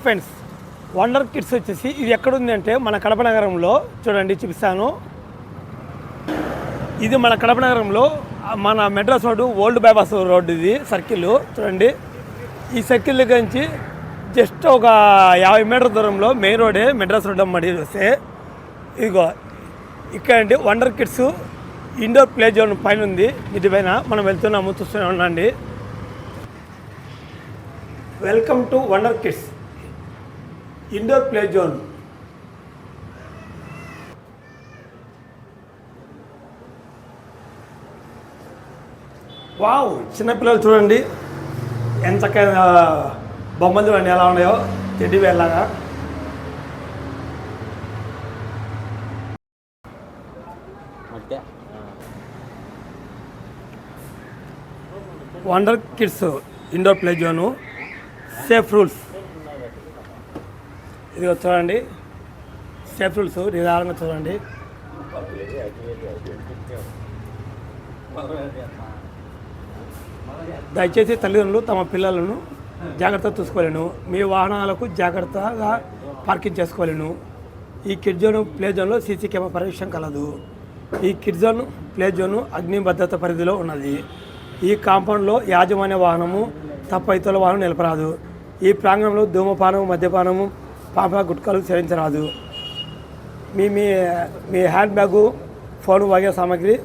Friends, wonder kids వచ్చేసి ఇది ఎక్కడుంది అంటే మన కడప నగరంలో చూడండి, చూపిస్తాను. ఇది మన కడప నగరంలో మన Madras road old bypass road, ఇది సర్కిల్ చూడండి. ఈ సర్కిల్ దగ్గర నుంచి జస్ట్ ఒక 50 మీటర్ల దూరంలో మెయిన్ రోడే మెడ్రాస్ రోడ్ అమ్మడి వస్తే ఇదిగో ఇక్కడ అండి Wonder Kids indoor play zone పైన ఉంది. ఇది పైన మనం వెళ్తున్నాము, చూస్తూనే ఉండండి. Welcome to Wonder Kids indoor play zone. Wow, చిన్నపిల్లలు చూడండి ఎంత చక్కగా బొమ్మలు చూడండి ఎలా ఉన్నాయో, టెడ్డీ బేర్ లాగా. Wonder Kids indoor play zone, safe rules. ఇది చూడండి, సేఫ్ రూల్స్ నిదానంగా చూడండి. దయచేసి తల్లిదండ్రులు తమ పిల్లలను జాగ్రత్తగా చూసుకోలేను, మీ వాహనాలకు జాగ్రత్తగా పార్కింగ్ చేసుకోలేను. ఈ కిడ్ జోన్ ప్లే జోన్లో సీసీ కెమెరా పర్యవేక్షణ కలదు. ఈ కిడ్ జోన్ ప్లే జోన్ అగ్ని భద్రత పరిధిలో ఉన్నది. ఈ కాంపౌండ్లో యాజమాన్య వాహనము తప్ప ఇతరుల వాహనం నిలపరాదు. ఈ ప్రాంగణంలో ధూమపానము, మద్యపానము, పాప గుట్కాలు సేవించరాదు. మీ మీ మీ హ్యాండ్ బ్యాగు, ఫోన్ వగైరా సామాగ్రి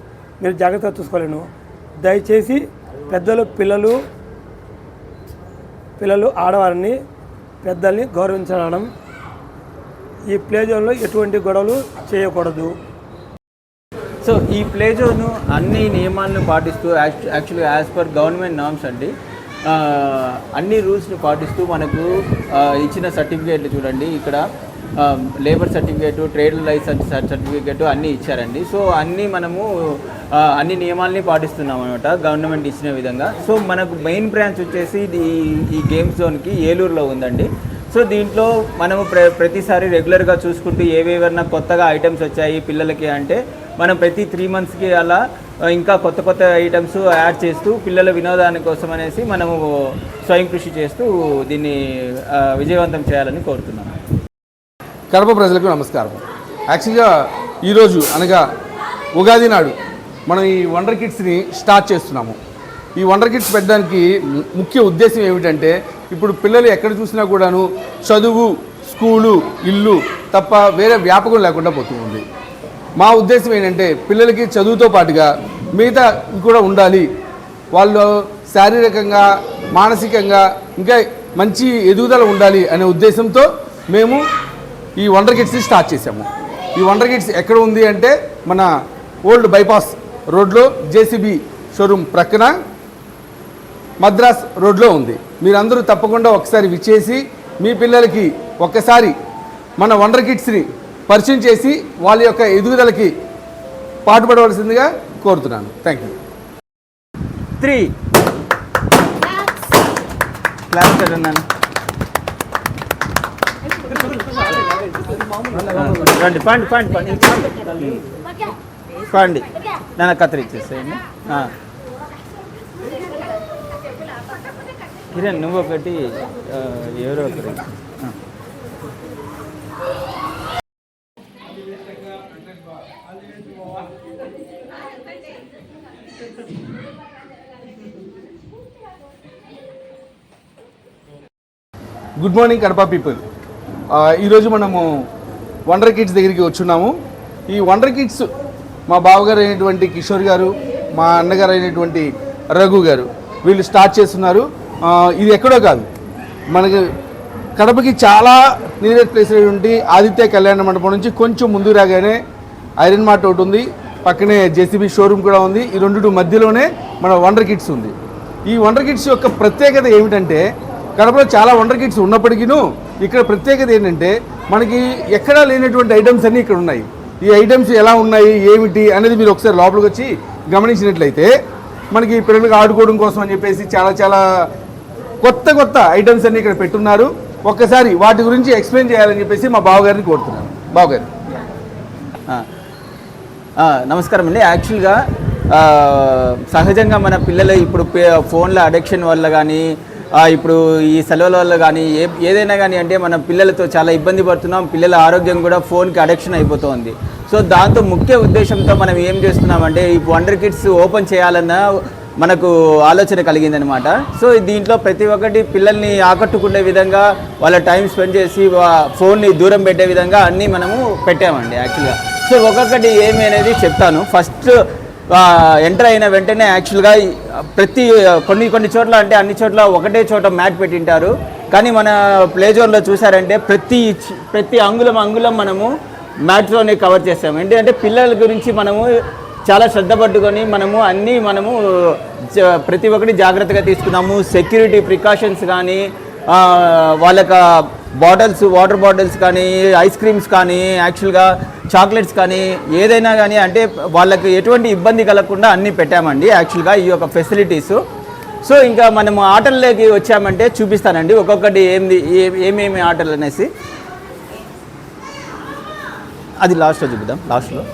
మీరు జాగ్రత్తగా చూసుకోలేను. దయచేసి పెద్దలు పిల్లలు ఆడవారిని పెద్దల్ని గౌరవించడం. ఈ ప్లే జోన్లో ఎటువంటి గొడవలు చేయకూడదు. సో ఈ ప్లే జోన్ అన్ని నియమాలను పాటిస్తూ యాక్చువల్గా యాజ్ పర్ గవర్నమెంట్ నార్మ్స్ అండి, అన్ని రూల్స్ని పాటిస్తూ మనకు ఇచ్చిన సర్టిఫికేట్లు చూడండి. ఇక్కడ labour certificate, trade licence certificate అన్నీ ఇచ్చారండి. సో అన్నీ మనము అన్ని నియమాలని పాటిస్తున్నాం అనమాట గవర్నమెంట్ ఇచ్చిన విధంగా. సో మనకు మెయిన్ బ్రాంచ్ వచ్చేసి ఈ గేమ్ జోన్కి ఏలూరులో ఉందండి. సో దీంట్లో మనము ప్రతిసారి రెగ్యులర్గా చూసుకుంటూ ఏవేవన్నా కొత్తగా ఐటమ్స్ వచ్చాయి పిల్లలకి అంటే మనం ప్రతి 3 monthsకి అలా ఇంకా కొత్త ఐటమ్స్ యాడ్ చేస్తూ పిల్లల వినోదాని కోసం అనేసి మనము స్వయం కృషి చేస్తూ దీన్ని విజయవంతం చేయాలని కోరుతున్నాము. కడప ప్రజలకు నమస్కారం. యాక్చువల్గా ఈరోజు అనగా ఉగాది నాడు మనం ఈ వండర్ కిడ్స్ని స్టార్ట్ చేస్తున్నాము. ఈ వండర్ కిడ్స్ పెట్టడానికి ముఖ్య ఉద్దేశం ఏమిటంటే, ఇప్పుడు పిల్లలు ఎక్కడ చూసినా కూడాను చదువు, స్కూలు, ఇల్లు తప్ప వేరే వ్యాపకం లేకుండా పోతుంది. మా ఉద్దేశం ఏంటంటే పిల్లలకి చదువుతో పాటుగా మిగతా కూడా ఉండాలి, వాళ్ళు శారీరకంగా, మానసికంగా ఇంకా మంచి ఎదుగుదల ఉండాలి అనే ఉద్దేశంతో మేము ఈ వండర్ కిడ్స్ని స్టార్ట్ చేసాము. ఈ వండర్ కిడ్స్ ఎక్కడ ఉంది అంటే మన ఓల్డ్ బైపాస్ రోడ్లో జేసీబీ షోరూమ్ ప్రక్కన మద్రాస్ రోడ్లో ఉంది. మీరందరూ తప్పకుండా ఒకసారి విచ్చేసి మీ పిల్లలకి ఒక్కసారి మన వండర్ కిడ్స్ని పరిచయం చేసి వాళ్ళ యొక్క ఎదుగుదలకి పాటుపడవలసిందిగా కోరుతున్నాను. Thank you. 3 క్లాస్ అన్నాను. రండి, పండి నన్ను కత్తిరించేసేయండి. కిరణ్ నువ్వు ఒకటి, ఎవరో ఒకటి. Good morning Kadapa people. ఈరోజు మనము వండర్ కిడ్స్ దగ్గరికి వచ్చున్నాము. ఈ వండర్ కిడ్స్ మా బావగారు అయినటువంటి కిషోర్ గారు, మా అన్నగారు అయినటువంటి రఘు గారు వీళ్ళు స్టార్ట్ చేస్తున్నారు. ఇది ఎక్కడో కాదు, మనకి కడపకి చాలా నియరెస్ట్ ప్లేస్ అయినటువంటి ఆదిత్య కళ్యాణ మండపం నుంచి కొంచెం ముందు రాగానే ఐరన్ మార్ట్ ఒకటి ఉంది, పక్కనే జేసీబీ షోరూమ్ కూడా ఉంది. ఈ రెండింటి మధ్యలోనే మన వండర్ కిడ్స్ ఉంది. ఈ వండర్ కిడ్స్ యొక్క ప్రత్యేకత ఏమిటంటే, కడపలో చాలా వండర్ కిడ్స్ ఉన్నప్పటికీ ఇక్కడ ప్రత్యేకత ఏంటంటే మనకి ఎక్కడా లేనటువంటి ఐటమ్స్ అన్నీ ఇక్కడ ఉన్నాయి. ఈ ఐటమ్స్ ఎలా ఉన్నాయి ఏమిటి అనేది మీరు ఒకసారి లోపలికి వచ్చి గమనించినట్లయితే మనకి పిల్లలకు ఆడుకోవడం కోసం అని చెప్పేసి చాలా కొత్త ఐటమ్స్ అన్నీ ఇక్కడ పెట్టున్నారు. ఒక్కసారి వాటి గురించి ఎక్స్ప్లెయిన్ చేయాలని చెప్పేసి మా బావగారిని కోరుతున్నాను. బావగారు నమస్కారం అండి. యాక్చువల్గా సహజంగా మన పిల్లలు ఇప్పుడు ఫోన్ల అడిక్షన్ వల్ల కానీ ఇప్పుడు ఈ సెలవుల వల్ల కానీ ఏదైనా కానీ అంటే మన పిల్లలతో చాలా ఇబ్బంది పడుతున్నాం, పిల్లల ఆరోగ్యం కూడా ఫోన్కి అడిక్షన్ అయిపోతుంది. సో దాంతో ముఖ్య ఉద్దేశంతో మనం ఏం చేస్తున్నామంటే ఈ వండర్ కిడ్స్ ఓపెన్ చేయాలన్న మనకు ఆలోచన కలిగిందనమాట. సో దీంట్లో ప్రతి ఒక్కటి పిల్లల్ని ఆకట్టుకునే విధంగా వాళ్ళ టైం స్పెండ్ చేసి ఫోన్ని దూరం పెట్టే విధంగా అన్నీ మనము పెట్టామండి యాక్చువల్గా. సో ఒక్కొక్కటి ఏమి అనేది చెప్తాను. ఫస్ట్ ఎంటర్ అయిన వెంటనే యాక్చువల్గా కొన్ని చోట్ల అంటే అన్ని చోట్ల ఒకటే చోట మ్యాట్ పెట్టింటారు. కానీ మన ప్లే జోన్లో చూసారంటే ప్రతి అంగుళం మనము మ్యాట్తోనే కవర్ చేస్తాము. ఏంటంటే పిల్లల గురించి మనము చాలా శ్రద్ధ పట్టుకొని మనము ప్రతి ఒక్కటి జాగ్రత్తగా తీసుకున్నాము. సెక్యూరిటీ ప్రికాషన్స్ కానీ వాళ్ళకి వాటర్ బాటిల్స్ కానీ ఐస్ క్రీమ్స్ కానీ యాక్చువల్గా చాక్లెట్స్ కానీ ఏదైనా కానీ అంటే వాళ్ళకి ఎటువంటి ఇబ్బంది కలగకుండా అన్నీ పెట్టామండి యాక్చువల్గా ఈ యొక్క ఫెసిలిటీస్. సో ఇంకా మనము ఆటల్లోకి వచ్చామంటే చూపిస్తానండి ఒక్కొక్కటి ఏమేమి ఆటలు అనేసి. అది లాస్ట్లో చూపిద్దాం, లాస్ట్లో.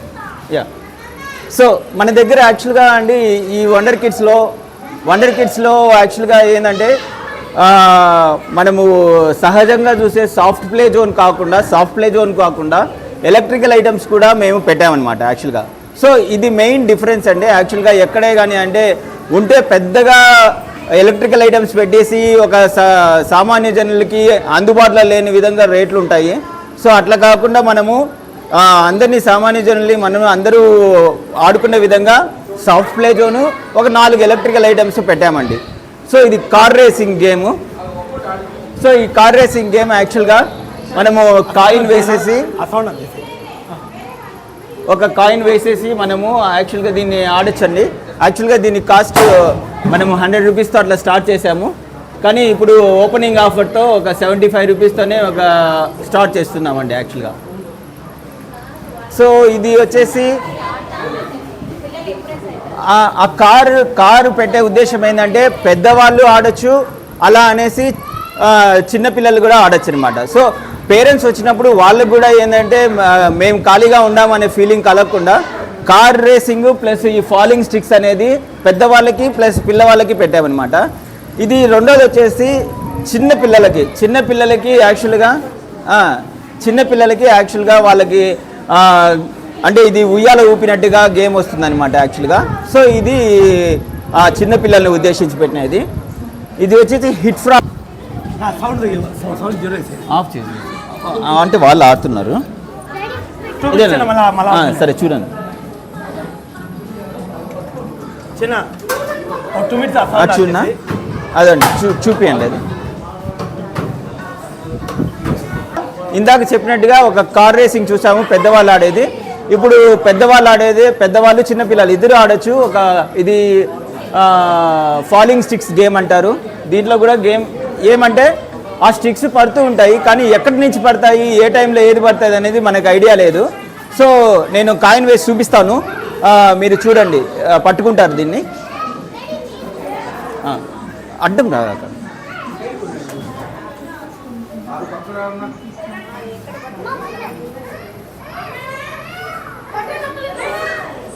సో మన దగ్గర యాక్చువల్గా అండి ఈ వండర్ కిడ్స్లో యాక్చువల్గా ఏంటంటే మనము సహజంగా చూసే సాఫ్ట్ ప్లే జోన్ కాకుండా ఎలక్ట్రికల్ ఐటమ్స్ కూడా మేము పెట్టామన్నమాట యాక్చువల్గా. సో ఇది మెయిన్ డిఫరెన్స్ అండి యాక్చువల్గా. ఎక్కడే కానీ అంటే ఉంటే పెద్దగా ఎలక్ట్రికల్ ఐటమ్స్ పెట్టేసి ఒక సామాన్య జనులకి అందుబాటులో లేని విధంగా రేట్లు ఉంటాయి. సో అట్లా కాకుండా మనము అందరినీ సామాన్య జనుల్ని అందరూ ఆడుకునే విధంగా సాఫ్ట్ ప్లే జోను ఒక 4 ఎలక్ట్రికల్ ఐటమ్స్ పెట్టామండి. సో ఇది కార్ రేసింగ్ గేము. సో ఈ కార్ రేసింగ్ గేమ్ యాక్చువల్గా మనము కాయిన్ వేసేసి మనము యాక్చువల్గా దీన్ని ఆడొచ్చండి. యాక్చువల్గా దీని కాస్ట్ మనము 100 రూపీస్తో అట్లా స్టార్ట్ చేసాము. కానీ ఇప్పుడు ఓపెనింగ్ ఆఫర్తో ఒక 75 రూపీస్తోనే స్టార్ట్ చేస్తున్నామండి యాక్చువల్గా. సో ఇది వచ్చేసి ఆ కారు పెట్టే ఉద్దేశం ఏంటంటే పెద్దవాళ్ళు ఆడొచ్చు, అలా అనేసి చిన్నపిల్లలు కూడా ఆడొచ్చు అనమాట. సో పేరెంట్స్ వచ్చినప్పుడు వాళ్ళకు కూడా ఏంటంటే మేము ఖాళీగా ఉన్నామనే ఫీలింగ్ కలగకుండా కార్ రేసింగ్ ప్లస్ ఈ ఫాలింగ్ స్టిక్స్ అనేది పెద్దవాళ్ళకి ప్లస్ పిల్లవాళ్ళకి పెట్టామన్నమాట. ఇది రెండోది వచ్చేసి చిన్నపిల్లలకి యాక్చువల్గా వాళ్ళకి అంటే ఇది ఉయ్యాల ఊపినట్టుగా గేమ్ వస్తుంది అనమాట యాక్చువల్గా. సో ఇది చిన్నపిల్లల్ని ఉద్దేశించి పెట్టినది. ఇది వచ్చేసి హిట్ ఫ్రామ్ ఆఫ్ చేసి అంటే వాళ్ళు ఆడుతున్నారు. సరే చూడండి, చూడనా అదండి చూపియండి. అది ఇందాక చెప్పినట్టుగా ఒక కార్ రేసింగ్ చూసాము పెద్దవాళ్ళు ఆడేది. ఇప్పుడు పెద్దవాళ్ళు చిన్నపిల్లలు ఇద్దరు ఆడొచ్చు. ఇది ఫాలింగ్ స్టిక్స్ గేమ్ అంటారు. దీంట్లో కూడా గేమ్ ఏమంటే ఆ స్టిక్స్ పడుతూ ఉంటాయి, కానీ ఎక్కడి నుంచి పడతాయి, ఏ టైంలో ఏది పడుతుంది అనేది మనకు ఐడియా లేదు. సో నేను కాయిన్ వేసి చూపిస్తాను, మీరు చూడండి, పట్టుకుంటారు దీన్ని. అడ్డం రాదు అక్కడ.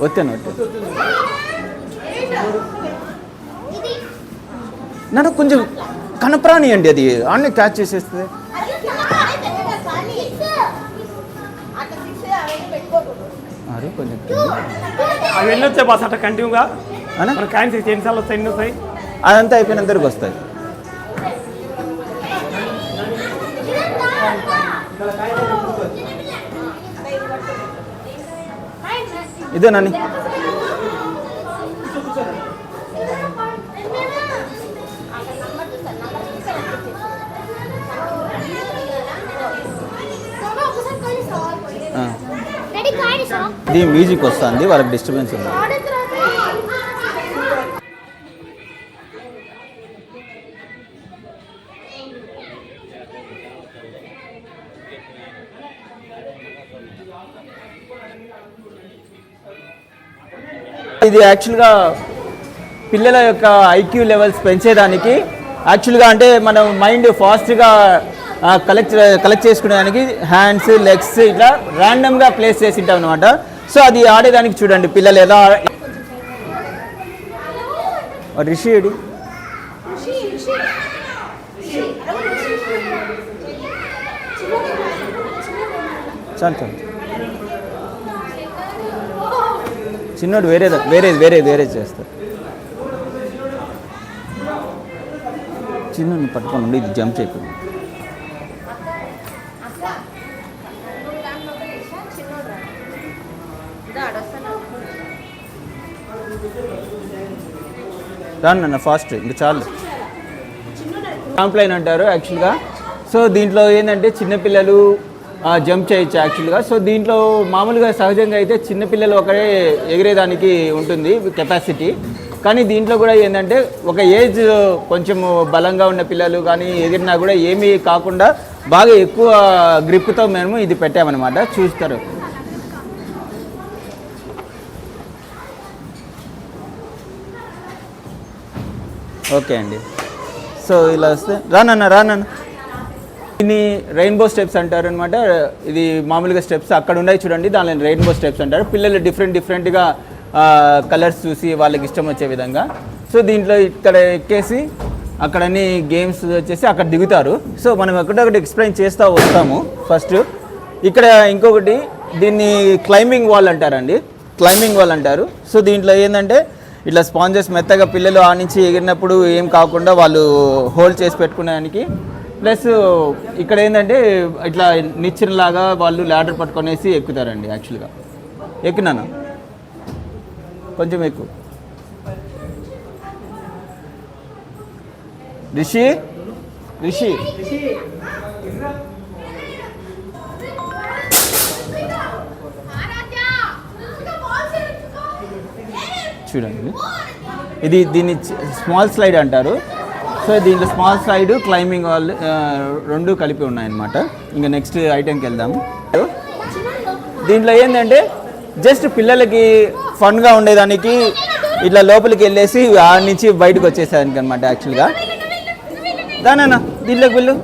వచ్చాను నన్ను కొంచెం కనపరాని అండి, అది అన్నీ క్యాచ్ చేసేస్తుంది. అరే కొంచెం అవి ఎన్ని వచ్చాయి బాస్ అట్లా కంటిన్యూగా కాయిన్స్ ఎన్నిసార్లు వస్తాయి, ఎన్ని వస్తాయి? అదంతా అయిపోయినంతరకు వస్తాయి. ఇదే నాని ఇది మ్యూజిక్ వస్తుంది, వాళ్ళకి డిస్టర్బెన్స్ ఉంది. ఇది యాక్చువల్గా పిల్లల యొక్క ఐక్యూ లెవెల్స్ పెంచేదానికి యాక్చువల్గా అంటే మనం మైండ్ ఫాస్ట్గా కలెక్ట్ చేసుకునేదానికి హ్యాండ్స్ లెగ్స్ ఇట్లా ర్యాండమ్గా ప్లేస్ చేసి ఉంటాం అనమాట. సో అది ఆడేదానికి చూడండి పిల్లలు ఎలా రిషి చాలు చాలు. చిన్నోడు వేరేది చేస్తారు. చిన్న పట్టుకొని ఉండి ఇది జంప్ చేయకుండా. రాను ఫాస్ట్ ఇంకా చాలు. ట్రాంప్లైన్ అంటారు యాక్చువల్గా. సో దీంట్లో ఏంటంటే చిన్నపిల్లలు జంప్ చేయొచ్చు యాక్చువల్గా. సో దీంట్లో మామూలుగా సహజంగా అయితే చిన్నపిల్లలు ఒకరే ఎగిరేదానికి ఉంటుంది కెపాసిటీ. కానీ దీంట్లో కూడా ఏంటంటే ఒక ఏజ్ కొంచెం బలంగా ఉన్న పిల్లలు కానీ ఎగిరినా కూడా ఏమీ కాకుండా బాగా ఎక్కువ గ్రిప్తో మేము ఇది పెట్టామన్నమాట. చూస్తారు. ఓకే అండి. సో ఇలా వస్తే రానన్న దీన్ని రెయిన్బో స్టెప్స్ అంటారు అనమాట. ఇది మామూలుగా స్టెప్స్ అక్కడ ఉన్నాయి చూడండి, దానిని రెయిన్బో స్టెప్స్ అంటారు. పిల్లలు డిఫరెంట్గా కలర్స్ చూసి వాళ్ళకి ఇష్టం వచ్చే విధంగా. సో దీంట్లో ఇక్కడ ఎక్కేసి అక్కడన్ని గేమ్స్ వచ్చేసి అక్కడ దిగుతారు. సో మనం ఒకటి ఎక్స్ప్లెయిన్ చేస్తూ వస్తాము. ఫస్ట్ ఇక్కడ ఇంకొకటి దీన్ని క్లైంబింగ్ వాల్ అంటారండి. క్లైంబింగ్ వాల్ అంటారు. సో దీంట్లో ఏంటంటే ఇట్లా స్పాంజెస్ మెత్తగా పిల్లలు ఆ నుంచి ఎగిరినప్పుడు ఏం కాకుండా వాళ్ళు హోల్డ్ చేసి పెట్టుకునేదానికి. ప్లస్ ఇక్కడ ఏంటంటే ఇట్లా నిచ్చెనలాగా వాళ్ళు ల్యాడర్ పట్టుకొనేసి ఎక్కుతారండి. యాక్చువల్గా ఎక్కినాను కొంచెం ఎక్కువ. రిషి చూడండి, దీన్ని స్మాల్ స్లైడ్ అంటారు. సో దీంట్లో స్మాల్ స్లైడ్ క్లైంబింగ్ వాల్ రెండు కలిపి ఉన్నాయన్నమాట. ఇంకా నెక్స్ట్ ఐటెంకి వెళ్దాము. దీంట్లో ఏంటంటే జస్ట్ పిల్లలకి ఫన్గా ఉండేదానికి ఇట్లా లోపలికి వెళ్ళేసి ఆడ నుంచి బయటకు వచ్చేసానికి అనమాట. యాక్చువల్గా దానన్నా దీంట్లోకి వెళ్ళు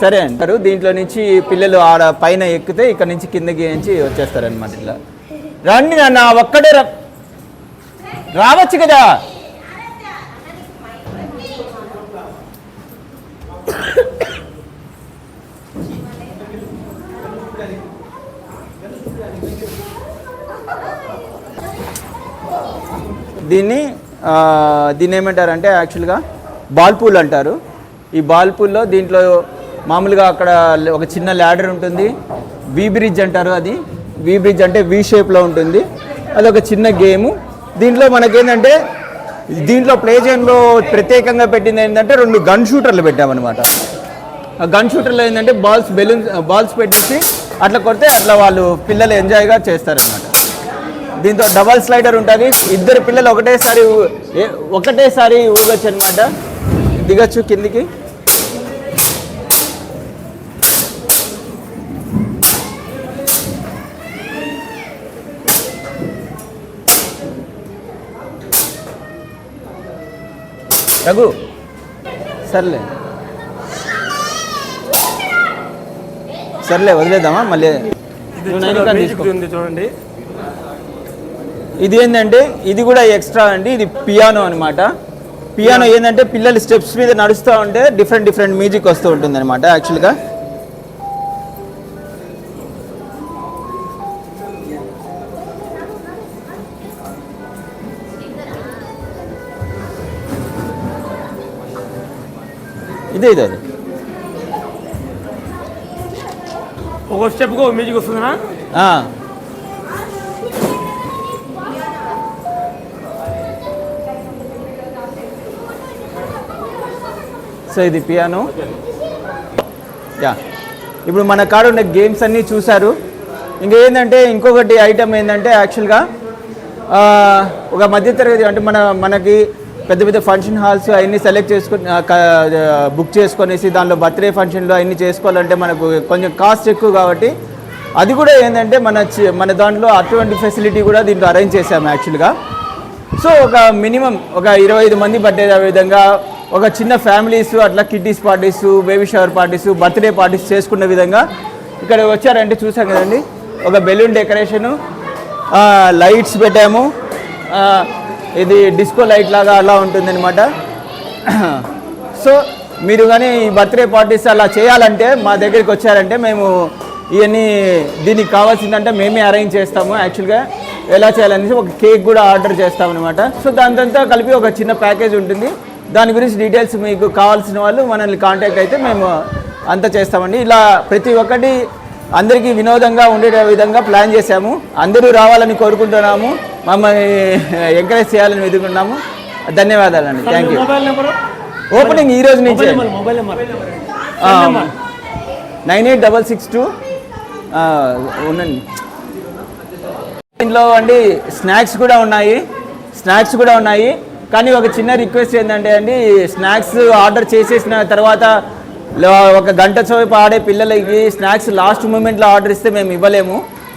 సరే అంటారు. దీంట్లో నుంచి పిల్లలు ఆడ పైన ఎక్కితే ఇక్కడ నుంచి కిందకి నుంచి వచ్చేస్తారనమాట. ఇట్లా రండి నాన్న, ఒక్కడే రావచ్చు కదా. దీన్ని ఏమంటారంటే యాక్చువల్గా బాల్ పూల్ అంటారు. ఈ బాల్ పూల్లో దీంట్లో మామూలుగా అక్కడ ఒక చిన్న ల్యాడర్ ఉంటుంది. వి బ్రిడ్జ్ అంటారు. అది వి బ్రిడ్జ్ అంటే వి షేప్లో ఉంటుంది. అది ఒక చిన్న గేము. దీంట్లో మనకేంటంటే దీంట్లో ప్లే జోన్లో ప్రత్యేకంగా పెట్టింది ఏంటంటే 2 గన్ షూటర్లు పెట్టామన్నమాట. ఆ గన్ షూటర్లో ఏంటంటే బాల్స్ పెట్టేసి అట్లా కొడితే అట్లా వాళ్ళు పిల్లలు ఎంజాయ్గా చేస్తారనమాట. దీంతో డబల్ స్లైడర్ ఉంటుంది. 2 పిల్లలు ఒకటేసారి ఊగొచ్చు అనమాట. దిగచ్చు కిందికి. రఘు సర్లే వదిలేద్దామా మళ్ళీ. చూడండి, ఇది ఏంటంటే ఇది కూడా ఎక్స్ట్రా అండి. ఇది పియానో అనమాట. పియానో ఏంటంటే పిల్లలు స్టెప్స్ మీద నడుస్తూ ఉంటే డిఫరెంట్ మ్యూజిక్ వస్తూ ఉంటుంది అనమాట. యాక్చువల్గా ఇదే ఒక స్టెప్కు మ్యూజిక్ వస్తుందా? సో ఇది పియానో. ఇప్పుడు మన కాడ ఉన్న గేమ్స్ అన్నీ చూసారు. ఇంకా ఏంటంటే ఇంకొకటి ఐటమ్ ఏంటంటే యాక్చువల్గా ఒక మధ్యతరగతి అంటే మనకి పెద్ద ఫంక్షన్ హాల్స్ అవన్నీ సెలెక్ట్ చేసుకొని బుక్ చేసుకొనేసి దానిలో బర్త్డే ఫంక్షన్లు అవన్నీ చేసుకోవాలంటే మనకు కొంచెం కాస్ట్ ఎక్కువ కాబట్టి అది కూడా ఏంటంటే మన దాంట్లో అటువంటి ఫెసిలిటీ కూడా దీంట్లో అరేంజ్ చేసాము యాక్చువల్గా. సో ఒక మినిమం ఒక 25 మంది పట్టే విధంగా ఒక చిన్న ఫ్యామిలీస్ అట్లా kiddies parties, baby shower parties, birthday parties చేసుకున్న విధంగా ఇక్కడ వచ్చారంటే చూసాం కదండి. ఒక బెలూన్ డెకరేషను, లైట్స్ పెట్టాము. ఇది డిస్కో లైట్ లాగా అలా ఉంటుందన్నమాట. సో మీరు కానీ ఈ బర్త్డే పార్టీస్ అలా చేయాలంటే మా దగ్గరికి వచ్చారంటే మేము ఇవన్నీ దీనికి కావాల్సిందంటే మేమే అరేంజ్ చేస్తాము. యాక్చువల్గా ఎలా చేయాలనేసి ఒక కేక్ కూడా ఆర్డర్ చేస్తామన్నమాట. సో దాంతో కలిపి ఒక చిన్న ప్యాకేజ్ ఉంటుంది. దాని గురించి డీటెయిల్స్ మీకు కావాల్సిన వాళ్ళు మనల్ని కాంటాక్ట్ అయితే మేము అంతా చేస్తామండి. ఇలా ప్రతి ఒక్కటి అందరికీ వినోదంగా ఉండే విధంగా ప్లాన్ చేశాము. అందరూ రావాలని కోరుకుంటున్నాము, మమ్మల్ని ఎంకరేజ్ చేయాలని వెతుకున్నాము. ధన్యవాదాలండి. Thank you. ఓపెనింగ్ ఈ రోజు నుంచి 986662 ఉండండి. ఇంట్లో అండి స్నాక్స్ కూడా ఉన్నాయి. కానీ ఒక చిన్న రిక్వెస్ట్ ఏంటంటే అండి, స్నాక్స్ ఆర్డర్ చేసేసిన తర్వాత ఒక గంట సేపు ఆడే పిల్లలకి స్నాక్స్ లాస్ట్ మూమెంట్లో ఆర్డర్ ఇస్తే మేము ఇవ్వలేము.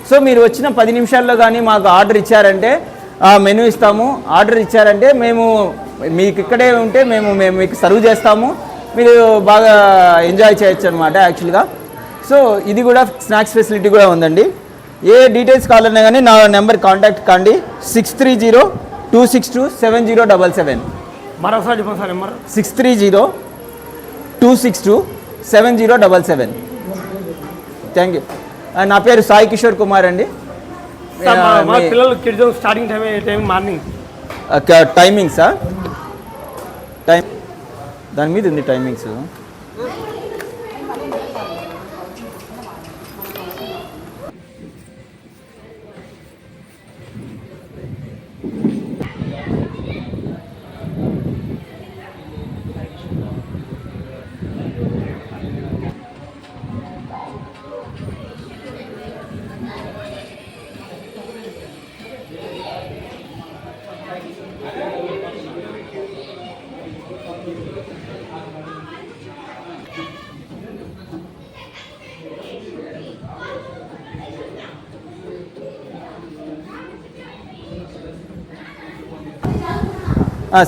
సో మీరు వచ్చిన 10 నిమిషాల్లో కానీ మాకు ఆర్డర్ ఇచ్చారంటే మెనూ ఇస్తాము. ఆర్డర్ ఇచ్చారంటే మేము మీకు ఇక్కడే ఉంటే మేము మీకు సర్వ్ చేస్తాము. మీరు బాగా ఎంజాయ్ చేయొచ్చు అనమాట యాక్చువల్గా. సో ఇది కూడా స్నాక్స్ ఫెసిలిటీ కూడా ఉందండి. ఏ డీటెయిల్స్ కావాలన్నా కానీ నా నెంబర్ కాంటాక్ట్ కండి 6302627077. మరోసారి చెప్పండి సార్ నెంబర్ 6302627077. Thank you. నా పేరు సాయి కిషోర్ కుమార్ అండి. మా పిల్లలు కిడ్స్ స్టార్టింగ్ టైం మార్నింగ్ టైమింగ్సా? దాని మీద ఉంది టైమింగ్స్.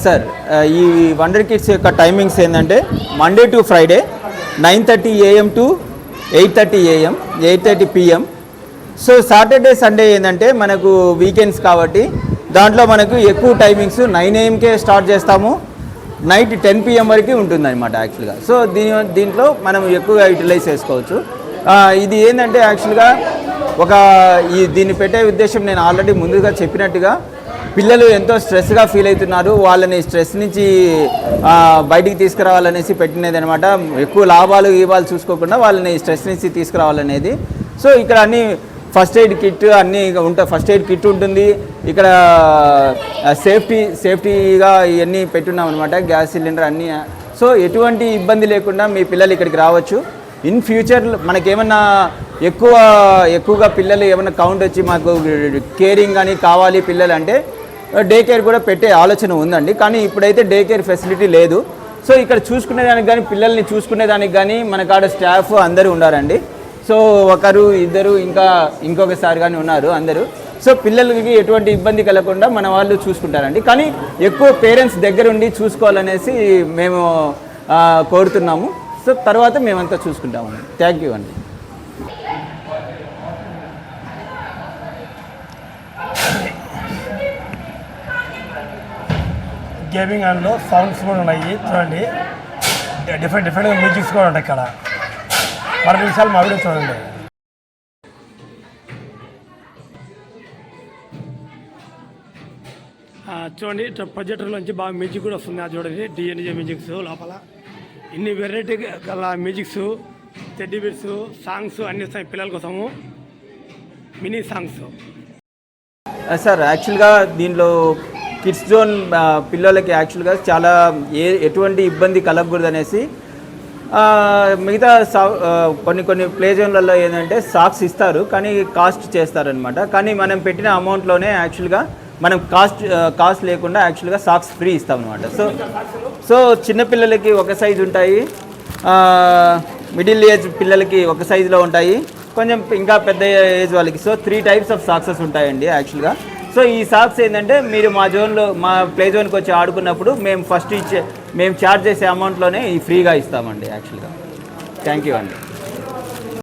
సార్, ఈ వండర్ కిడ్స్ యొక్క టైమింగ్స్ ఏంటంటే Monday to Friday 9:30 AM to 8:30 AM, 8:30 PM. So Saturday Sunday ఏంటంటే మనకు వీకెండ్స్ కాబట్టి దాంట్లో మనకు ఎక్కువ టైమింగ్స్ 9 AMకే స్టార్ట్ చేస్తాము, నైట్ 10 PM వరకు ఉంటుందన్నమాట యాక్చువల్గా. సో దీంట్లో మనం ఎక్కువగా యూటిలైజ్ చేసుకోవచ్చు. ఇది ఏంటంటే యాక్చువల్గా దీన్ని పెట్టే ఉద్దేశం నేను ఆల్రెడీ ముందుగా చెప్పినట్టుగా పిల్లలు ఎంతో స్ట్రెస్గా ఫీల్ అవుతున్నారు. వాళ్ళని స్ట్రెస్ నుంచి బయటికి తీసుకురావాలనేసి పెట్టినది అనమాట. ఎక్కువ లాభాలు చూసుకోకుండా వాళ్ళని స్ట్రెస్ నుంచి తీసుకురావాలనేది. సో ఇక్కడ అన్ని ఫస్ట్ ఎయిడ్ కిట్ అన్నీ ఉంటాయి. ఫస్ట్ ఎయిడ్ కిట్ ఉంటుంది ఇక్కడ. సేఫ్టీగా ఇవన్నీ పెట్టున్నాం అనమాట, గ్యాస్ సిలిండర్ అన్నీ. సో ఎటువంటి ఇబ్బంది లేకుండా మీ పిల్లలు ఇక్కడికి రావచ్చు. ఇన్ ఫ్యూచర్ మనకేమన్నా ఎక్కువగా పిల్లలు ఏమన్నా కౌంట్ వచ్చి మాకు కేరింగ్ కానీ కావాలి పిల్లలు అంటే డే కేర్ కూడా పెట్టే ఆలోచన ఉందండి. కానీ ఇప్పుడైతే డే కేర్ ఫెసిలిటీ లేదు. సో ఇక్కడ చూసుకునేదానికి కానీ పిల్లల్ని చూసుకునేదానికి కానీ మన కాడ స్టాఫ్ అందరూ ఉన్నారండి. సో ఒకరు ఇద్దరు ఇంకొకసారి కానీ ఉన్నారు అందరూ. సో పిల్లలకి ఎటువంటి ఇబ్బంది కలగకుండా మన వాళ్ళు చూసుకుంటారండి. కానీ ఎక్కువ పేరెంట్స్ దగ్గరుండి చూసుకోవాలనేసి మేము కోరుతున్నాము. సో తర్వాత మేమంతా చూసుకుంటాము. థ్యాంక్ యూ అండి. గేమింగ్ అండ్లో సౌండ్స్ కూడా ఉన్నాయి చూడండి. డిఫరెంట్ మ్యూజిక్స్ కూడా ఉంటాయి ఇక్కడ. 10 నిమిషాలు మా వీడియో చూడండి. చూడండి ప్రొజెక్టర్లోంచి బాగా మ్యూజిక్ కూడా వస్తుంది. అది చూడండి డిఎన్జే మ్యూజిక్స్ లోపల ఇన్ని వెరైటీ గల మ్యూజిక్స్, టెడ్డీ బీర్స్, సాంగ్స్ అన్ని వస్తాయి పిల్లల కోసము, మినీ సాంగ్స్. సార్ యాక్చువల్గా దీనిలో కిడ్స్ జోన్ పిల్లలకి యాక్చువల్గా చాలా ఎటువంటి ఇబ్బంది కలగకూడదు అనేసి మిగతా కొన్ని ప్లే జోన్లలో ఏంటంటే సాక్స్ ఇస్తారు కానీ కాస్ట్ చేస్తారనమాట. కానీ మనం పెట్టిన అమౌంట్లోనే యాక్చువల్గా మనం కాస్ట్ లేకుండా యాక్చువల్గా సాక్స్ ఫ్రీ ఇస్తాం అనమాట. సో చిన్నపిల్లలకి ఒక సైజు ఉంటాయి, మిడిల్ ఏజ్ పిల్లలకి ఒక సైజులో ఉంటాయి, కొంచెం ఇంకా పెద్ద ఏజ్ వాళ్ళకి. సో 3 types ఆఫ్ సాక్సెస్ ఉంటాయండి యాక్చువల్గా. సో ఈ సాక్స్ ఏంటంటే మీరు మా ప్లే జోన్కి వచ్చి ఆడుకున్నప్పుడు మేము ఛార్జ్ చేసే అమౌంట్లోనే ఫ్రీగా ఇస్తామండి యాక్చువల్గా. థ్యాంక్ యూ అండి.